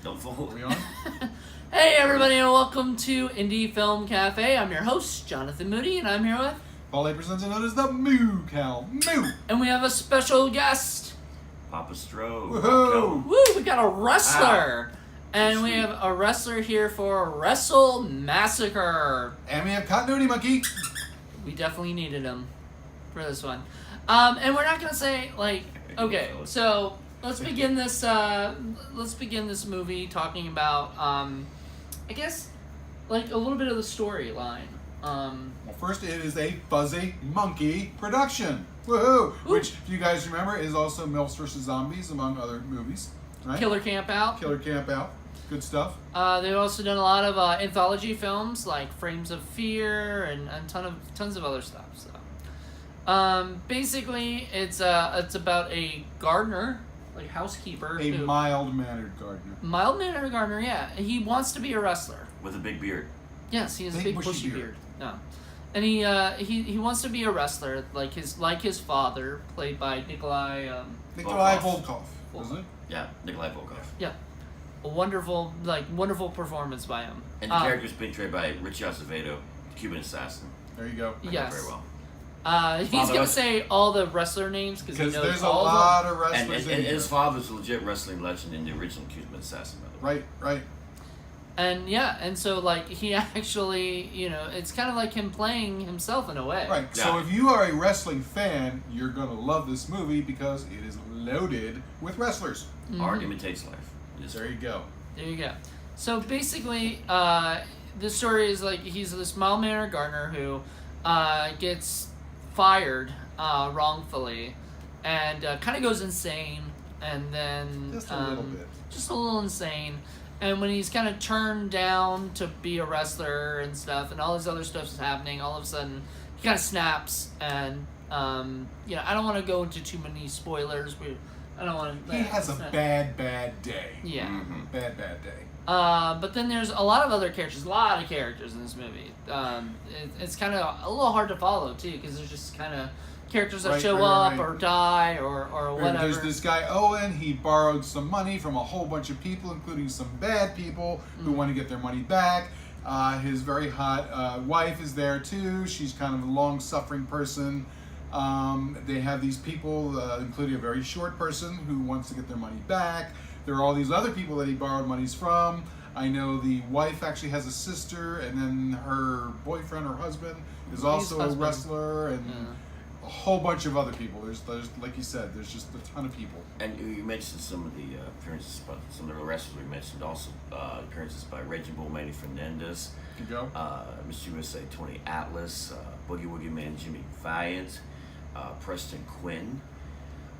Don't fall. Are we on? Hey everybody and welcome to Indie Film Cafe. I'm your host, Jonathan Moody, and I'm here with... Paul A. presents known as the Moo Cow. Moo! And we have a special guest. Papa Stro. Woohoo! Woo, we got a wrestler! And we have a wrestler here for Wrestle Massacre. And we have Continuity Monkey. We definitely needed him for this one. And we're not gonna say, like... Okay, so... Let's begin this movie talking about, I guess, like, a little bit of the storyline. Well, first, it is a Fuzzy Monkey production. Woohoo! Which, if you guys remember, is also MILFs vs. Zombies, among other movies. Right? Killer Camp Out. Killer Camp Out. Good stuff. They've also done a lot of anthology films, like Frames of Fear and tons of other stuff. So, basically, it's about a gardener, like housekeeper. A mild-mannered gardener. Mild-mannered gardener, yeah. He wants to be a wrestler. With a big beard. Yes, he has a Big big bushy bushy beard. beard. No. And he wants to be a wrestler, like his father, played by Nikolai Volkov, isn't it? Yeah, Nikolai Volkov. Yeah. A wonderful performance by him. And the character's being played by Richie Acevedo, the Cuban assassin. There you go. I know Yes. very well. He's gonna say all the wrestler names because he knows there's a all lot of of wrestlers And in his here. father's a legit wrestling legend in the original Cuban assassin, by the way. Right. And yeah, and so like he actually, it's kind of like him playing himself in a way. Right. Yeah. So if you are a wrestling fan, you're going to love this movie because it is loaded with wrestlers. Art imitates life. There you go. There you go. So basically, the story is like he's this mild-mannered gardener who gets fired wrongfully and kind of goes insane, and then Just a little bit. just a little insane. And when he's kind of turned down to be a wrestler and stuff, and all this other stuff is happening, all of a sudden he kind of snaps. And I don't want to go into too many spoilers. I don't want to. He has a bad day. Yeah. Mm-hmm. Bad day. But then there's a lot of characters in this movie. It's kind of a little hard to follow too, because there's just kind of characters that show up or die or whatever. There's this guy Owen. He borrowed some money from a whole bunch of people, including some bad people who want to get their money back. His very hot wife is there too. She's kind of a long-suffering person. They have these people, including a very short person who wants to get their money back. There are all these other people that he borrowed monies from. I know the wife actually has a sister, and then her boyfriend or husband is also a wrestler, and a whole bunch of other people. There's like you said, there's just a ton of people. And you mentioned some of the appearances by some of the wrestlers. We mentioned also appearances by Raging Bull Manny Fernandez, You go. Mr. USA Tony Atlas, Boogie Woogie Man Jimmy Valiant, Preston Quinn,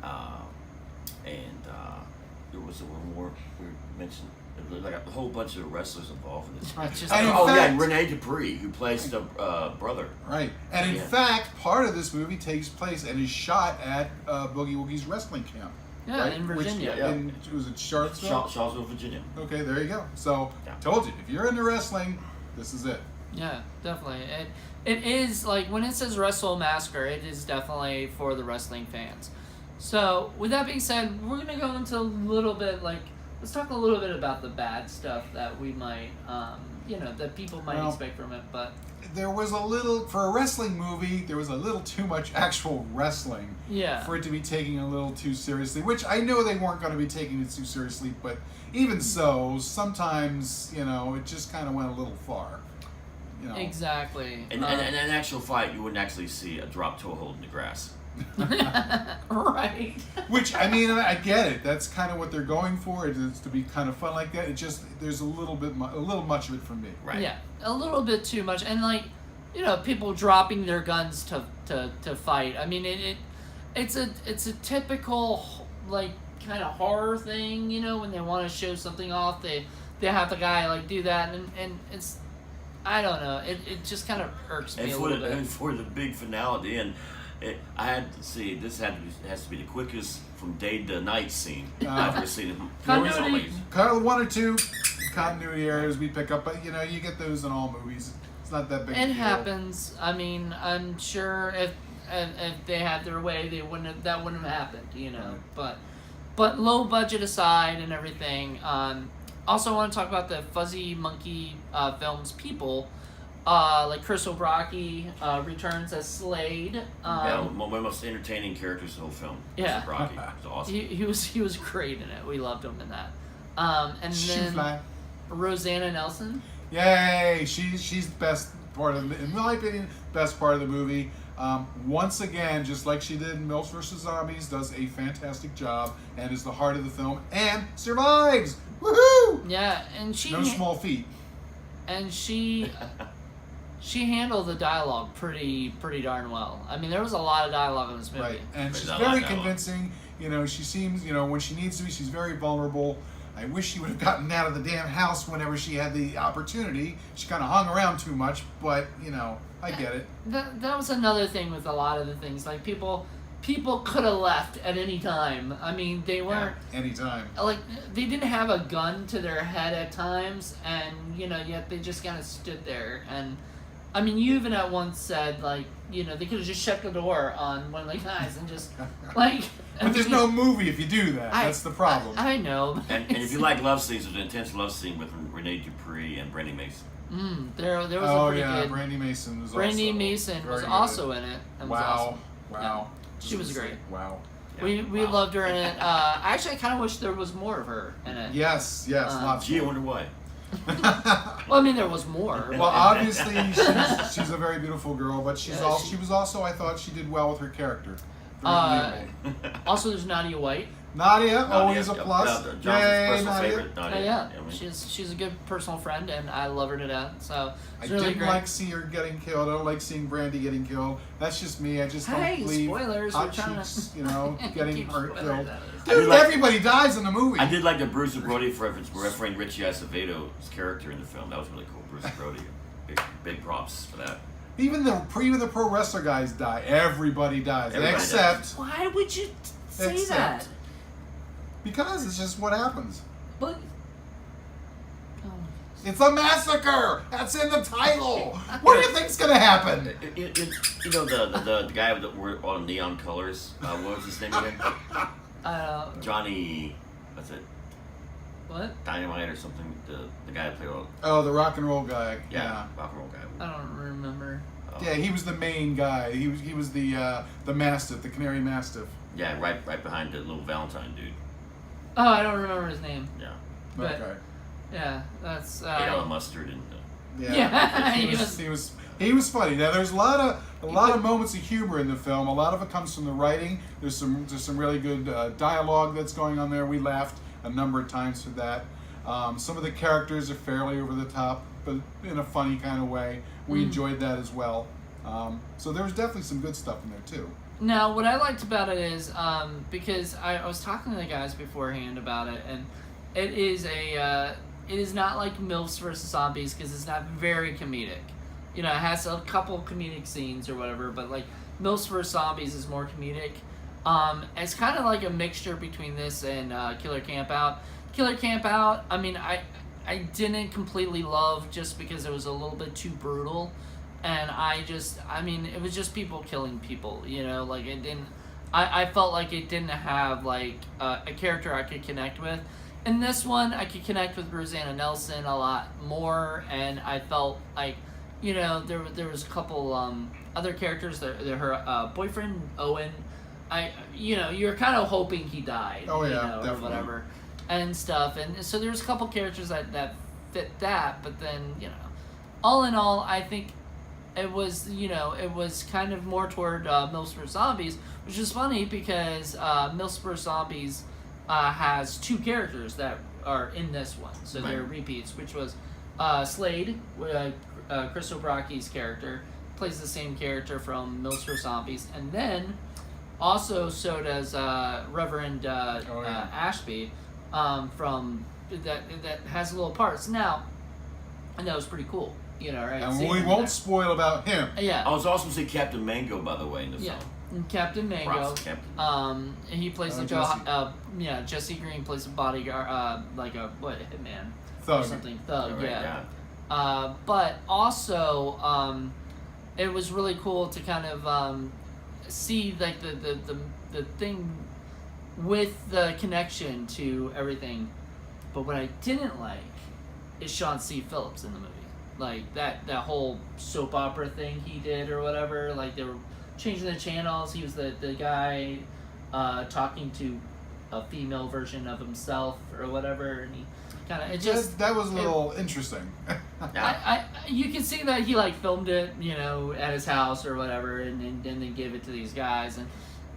and there was one more we mentioned. Like a whole bunch of wrestlers involved in this. Rene Dupree, who plays the brother. Right. And in fact, part of this movie takes place and is shot at Boogie Woogie's wrestling camp. Yeah, right? in Virginia. Was it Charlottesville? Charlottesville, Virginia. Okay, there you go. So, told you, if you're into wrestling, this is it. Yeah, definitely. It is, like, when it says Wrestle Massacre, it is definitely for the wrestling fans. So, with that being said, we're going to go into a little bit, like, let's talk a little bit about the bad stuff that we might, that people might expect from it, but... There was a little, for a wrestling movie, there was a little too much actual wrestling for it to be taken a little too seriously, which I know they weren't going to be taking it too seriously, but even so, sometimes, it just kind of went a little far. Exactly. And in an actual fight, you wouldn't actually see a drop toe hold in the grass. Right. Which, I mean, I get it. That's kind of what they're going for. It's to be kind of fun like that. It just, there's a little much of it for me. Right. Yeah, a little bit too much. And, like, people dropping their guns to fight. I mean, it's a typical, like, kind of horror thing, when they want to show something off, they have the guy, like, do that, and it's, I don't know, it just kind of irks me a little bit. And for the big finality, and I had to see, this has to be the quickest from day to night scene I've ever seen. Continuity. Kind of one or two continuity errors we pick up, but you get those in all movies. It's not that big. It happens. I mean, I'm sure if they had their way, that wouldn't have happened, Right. But low budget aside and everything, Also, I want to talk about the Fuzzy Monkey films people. Like Chris O'Brien returns as Slade. One of the most entertaining characters in the whole film. Yeah. Chris O'Brien. It was awesome. He was great in it. We loved him in that. And then Rosanna Nelson. Yay! She's the best part of, in my opinion, best part of the movie. Once again, just like she did in MILFs vs. Zombies, does a fantastic job and is the heart of the film and survives. Woohoo! Yeah, and she no small feat. And she handled the dialogue pretty darn well. I mean, there was a lot of dialogue in this movie. Right, and she's very convincing. You know, she seems, you know, when she needs to be, she's very vulnerable. I wish she would have gotten out of the damn house whenever she had the opportunity. She kind of hung around too much, but, you know, I get it. That was another thing with a lot of the things. Like, people could have left at any time. I mean, they weren't... Yeah, any time. Like, they didn't have a gun to their head at times, and, you know, yet they just kind of stood there. And, I mean, you even at once said, like, you know, they could have just shut the door on one of the guys and just, like... But there's no movie if you do that. That's the problem. I know. And if you like love scenes, there's an intense love scene with Renee Dupree and Brandy Mason. There was a pretty good... Brandy Mason was Brandy Mason was also in it. And was awesome. Wow. Yeah. She was great. Wow. Yeah. We loved her in it. Actually, I kind of wish there was more of her in it. Yes, lots. Gee, I wonder why. Well, I mean, there was more. Well, obviously, she's a very beautiful girl, but she was also, I thought she did well with her character. Also, there's Nadia White. Nadia, always a plus. Jonathan's personal favorite. Nadia. Yeah, she's a good personal friend, and I love her to death. So it's really didn't like see her getting killed. I don't like seeing Brandy getting killed. That's just me. I just don't believe spoilers. hot cheeks, you know, getting hurt, killed. Dude, everybody dies in the movie. I did like the Bruce Brody referencing Richie Acevedo's character in the film. That was really cool. Bruce Brody. Big props for that. Even the pro wrestler guys die. Everybody dies. Except. Why would you say that? Because it's just what happens. But. It's a massacre! That's in the title! What do you think's gonna happen? You know the guy with all neon colors? What was his name again? Johnny. What's it? What? Dynamite or something? The guy that played all. Oh, the rock and roll guy. Yeah. Rock and roll guy. I don't remember. Yeah, he was the main guy. He was the Mastiff, the Canary Mastiff. Yeah, right behind the little Valentine dude. Oh, I don't remember his name. Yeah. But, okay. Yeah, that's. Ate all the mustard and. Yeah. He was funny. Now there's a lot of moments of humor in the film. A lot of it comes from the writing. There's some really good dialogue that's going on there. We laughed a number of times for that. Some of the characters are fairly over the top, but in a funny kind of way. We enjoyed that as well. So there was definitely some good stuff in there too. Now, what I liked about it is because I was talking to the guys beforehand about it, and it is not like MILFs vs. Zombies because it's not very comedic. You know, it has a couple comedic scenes or whatever, but like MILFs vs. Zombies is more comedic. It's kind of like a mixture between this and Killer Camp Out. Killer Camp Out, I mean, I didn't completely love just because it was a little bit too brutal. And it was just people killing people, you know, like it didn't, I felt like it didn't have like a character I could connect with. In this one, I could connect with Rosanna Nelson a lot more, and I felt like, you know, there was a couple other characters, her boyfriend, Owen, you're kind of hoping he died, definitely. or whatever, and stuff, and so there's a couple characters that fit that, but then, you know, all in all, I think it was kind of more toward MILFs vs. Zombies, which is funny because MILFs vs. Zombies has two characters that are in this one, so they're repeats, which was Slade, Chris O'Braki's character, plays the same character from MILFs vs. Zombies, and then also so does Reverend Ashby from that has little parts now, and that was pretty cool. You know, right? And we won't spoil about him. Yeah. I was also say Captain Mango, by the way, in the film. And Captain Mango. He plays Jesse Green plays a bodyguard, like a hitman, thug, or something. Thug, yeah. But also, it was really cool to kind of see like the thing with the connection to everything But what I didn't like is Sean C. Phillips in the movie. Like, that whole soap opera thing he did or whatever. Like, they were changing the channels. He was the guy talking to a female version of himself or whatever. And he kind of... That was a little interesting. You can see that he, like, filmed it, you know, at his house or whatever and then gave it to these guys.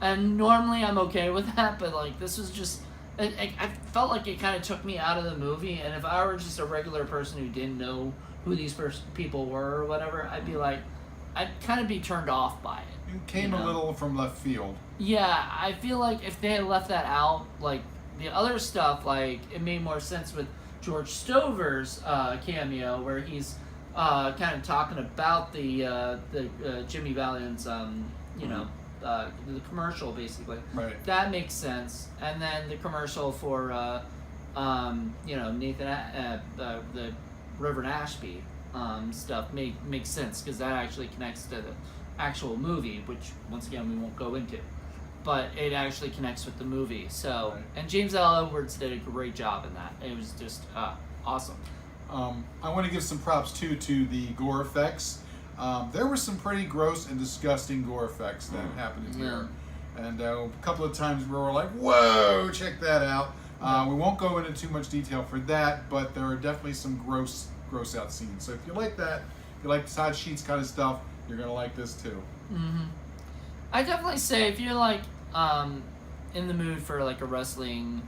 And normally I'm okay with that, but, like, this was just... I felt like it kind of took me out of the movie, and if I were just a regular person who didn't know who these people were or whatever, I'd be like, I'd kind of be turned off by it. It came a little from left field. Yeah, I feel like if they had left that out, like, the other stuff, like, it made more sense with George Stover's cameo, where he's kind of talking about the Jimmy Valiant's, you know, the commercial, basically. Right. That makes sense. And then the commercial for, you know, Nathan, the Reverend Ashby stuff makes sense, because that actually connects to the actual movie, which, once again, we won't go into. But it actually connects with the movie. So, right. And James L. Edwards did a great job in that. It was just awesome. I want to give some props, too, to the gore effects. There were some pretty gross and disgusting gore effects that happened in here. And a couple of times we were like, whoa, check that out. We won't go into too much detail for that, but there are definitely some gross out scenes. So if you like that, if you like Todd Sheets kind of stuff, you're going to like this too. Mm-hmm. I definitely say if you're like in the mood for like a wrestling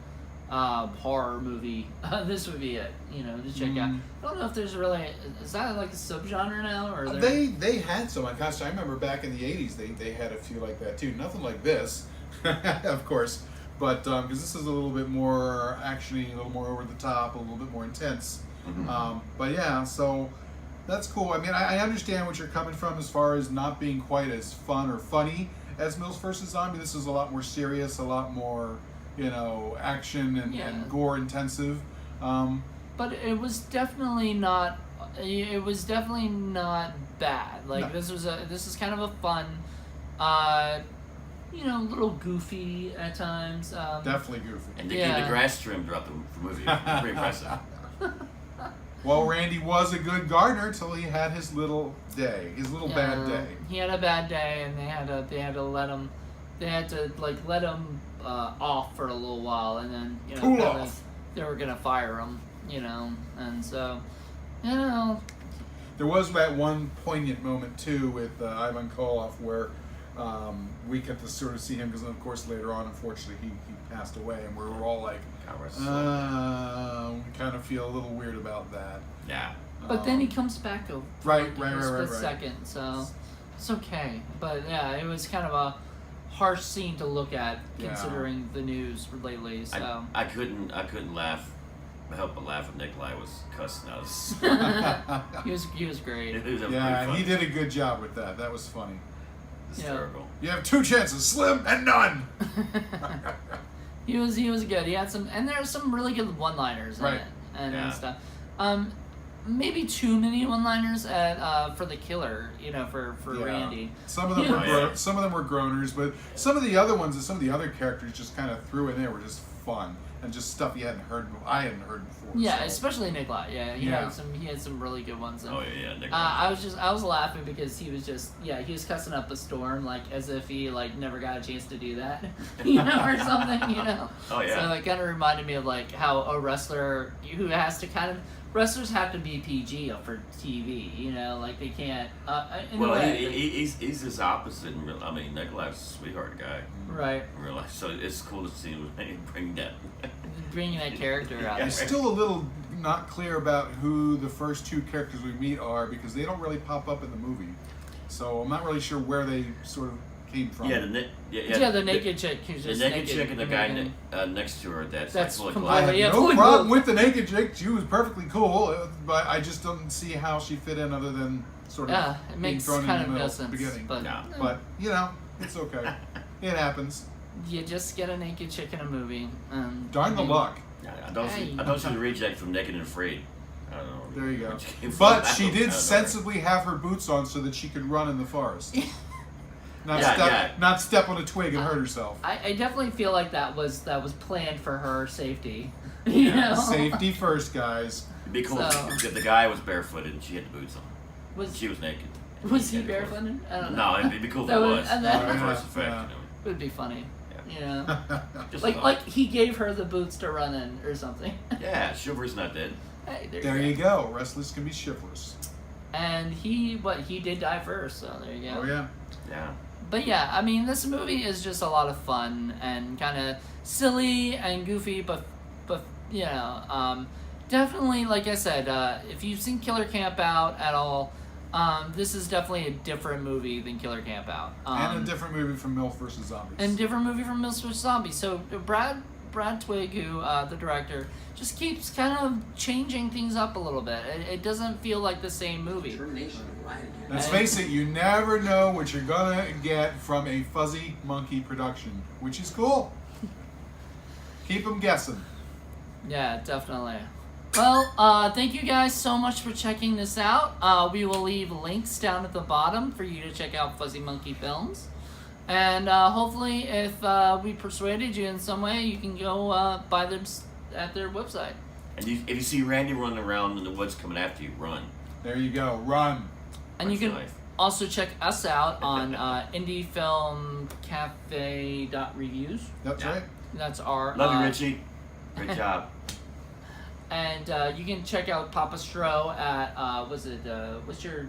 horror movie, this would be it, you know, to check out. I don't know if there's really, is that like a subgenre now? Or they had some. Gosh, I remember back in the 80s they had a few like that too. Nothing like this, of course. But because this is a little bit more actiony, a little more over the top, a little bit more intense. Mm-hmm. But yeah, so that's cool. I mean, I understand what you're coming from as far as not being quite as fun or funny as Mills vs. Zombie. This is a lot more serious, a lot more, you know, action and gore intensive. But it was definitely not. It was definitely not bad. Like this is kind of a fun. You know, a little goofy at times. Definitely goofy. And they keep the grass trimmed throughout the movie. Pretty impressive. Well, Randy was a good gardener till he had his little day, his little bad day. He had a bad day, and they had to let him. They had to let him off for a little while, and then cool off. They were gonna fire him, you know, and so, you know. There was that one poignant moment too with Ivan Koloff where we get to sort of see him, because of course later on, unfortunately, he passed away, and we were all like, we kind of feel a little weird about that. Yeah. But then he comes back a right. second, so it's okay. But yeah, it was kind of a harsh scene to look at considering the news lately. So I couldn't help but laugh when Nikolai was cussing us. he was great. He did a good job with that. That was funny. Hysterical. You have two chances, Slim and none. He was good. He had some, and there are some really good one-liners in it and stuff. Maybe too many one-liners for the killer, you know, for Randy. Some of them were groaners, but some of the other ones and some of the other characters just kind of threw in there were just fun and just stuff I hadn't heard before. Yeah, so. Especially Nikolai. Yeah, he had some really good ones. And, Nikolai. I was laughing because he was he was cussing up a storm like as if he like never got a chance to do that, you know, or something, you know. Oh yeah. So it kind of reminded me of like how a wrestler who has to wrestlers have to be PG for TV, you know, like they can't. He's his opposite in real. I mean, Nikolai's a sweetheart guy, right? In real life, so it's cool to see him bringing that character out. I'm still a little not clear about who the first two characters we meet are, because they don't really pop up in the movie, so I'm not really sure where they sort of came from. The naked chick. The naked chick and the guy next to her. That's like I have no problem with the naked chick. She was perfectly cool, but I just don't see how she fit in other than sort of it being makes thrown kind in the middle of no at the sense. beginning. But you know, it's okay. It happens. You just get a naked chick in a movie. Darn the luck. I don't see the reject from Naked and Afraid. I don't know. There you go. But she did sensibly have her boots on so that she could run in the forest. Not step on a twig and hurt herself. I definitely feel like that was planned for her safety. You know? Safety first, guys. It'd be cool if the guy was barefooted and she had the boots on. She was naked. Was he barefooted? I don't know. No, it'd be cool if it was. And then, first effect, it would be funny. Yeah. You know? like he gave her the boots to run in or something. Yeah, chivalry's not dead. Hey, there you go. Wrestlers can be chivalrous. And he did die first, so there you go. Oh yeah. Yeah. But yeah, I mean, this movie is just a lot of fun and kind of silly and goofy, but you know, definitely, like I said, if you've seen Killer Camp Out at all, this is definitely a different movie than Killer Camp Out. And a different movie from MILF vs. Zombies. And different movie from MILF vs. Zombies. So Brad Twigg, who the director, just keeps kind of changing things up a little bit. It doesn't feel like the same movie. Let's face it, you never know what you're gonna get from a Fuzzy Monkey production, which is cool. Keep them guessing. Yeah, definitely. Well, thank you guys so much for checking this out. We will leave links down at the bottom for you to check out Fuzzy Monkey Films. And hopefully, if we persuaded you in some way, you can go buy them at their website. And if you see Randy running around in the woods coming after you, run. There you go, run. And you can also check us out on indiefilmcafe.reviews. That's right. That's our... Love you, Richie. Great job. And you can check out Papa Stro at, what's your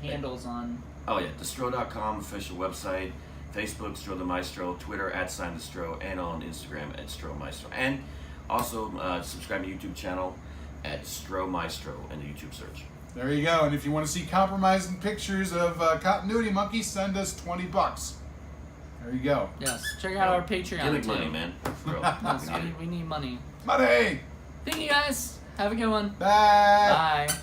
handles on? Oh yeah, the Stro.com official website, Facebook, Stro the Maestro, Twitter, @the_Stro, and on Instagram, @StroMaestro. And also subscribe to YouTube channel at Stro Maestro in the YouTube search. There you go. And if you want to see compromising pictures of Continuity Monkey, send us $20. There you go. Yes, check out our Patreon. Give money, man. Yes, we need money. Money! Thank you guys. Have a good one. Bye. Bye.